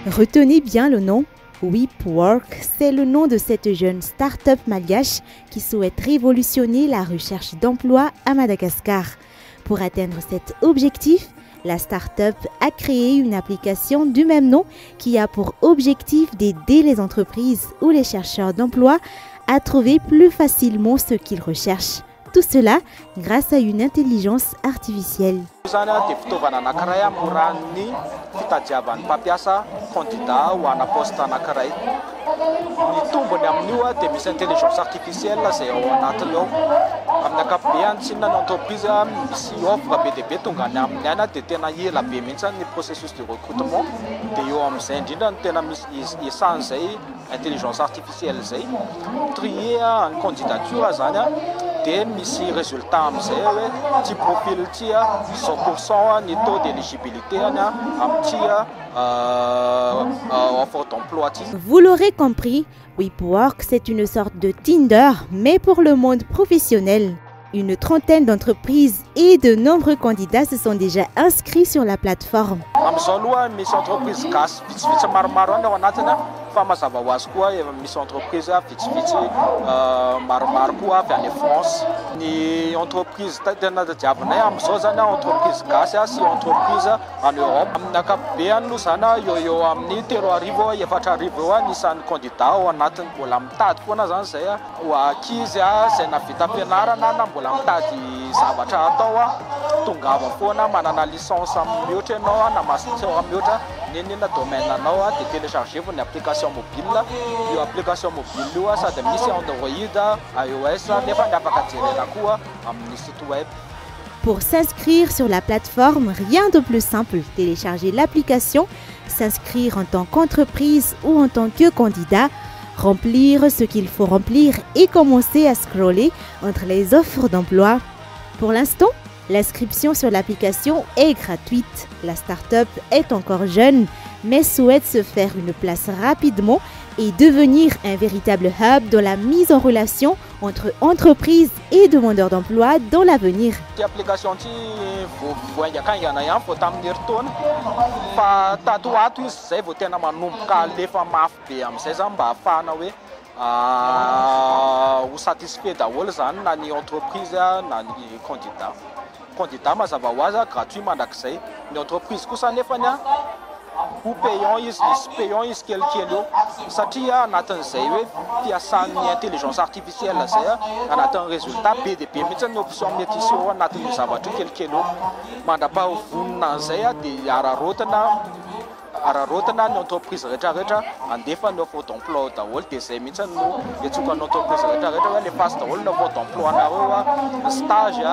Retenez bien le nom. WePwork, c'est le nom de cette jeune start-up malgache qui souhaite révolutionner la recherche d'emploi à Madagascar. Pour atteindre cet objectif, la start-up a créé une application du même nom qui a pour objectif d'aider les entreprises ou les chercheurs d'emploi à trouver plus facilement ce qu'ils recherchent. Tout cela grâce à une intelligence artificielle. Intelligence artificielle c'est processus de recrutement intelligence artificielle trier une candidature des résultats petit profil 100% ni taux d'éligibilité offre d'emploi. Vous l'aurez compris, WePwork c'est une sorte de Tinder mais pour le monde professionnel. Une trentaine d'entreprises et de nombreux candidats se sont déjà inscrits sur la plateforme. télécharger une application mobile, application mobile, ça de mise Android, iOS, site web. Pour s'inscrire sur la plateforme, rien de plus simple. Télécharger l'application, s'inscrire en tant qu'entreprise ou en tant que candidat, remplir ce qu'il faut remplir et commencer à scroller entre les offres d'emploi. Pour l'instant, l'inscription sur l'application est gratuite. La start-up est encore jeune, mais souhaite se faire une place rapidement et devenir un véritable hub dans la mise en relation entre entreprises et demandeurs d'emploi dans l'avenir. Satisfait entreprise candidat mas gratuit d'accès une entreprise ou payons satria intelligence artificielle un résultat BDP une option une entreprise d'emploi stage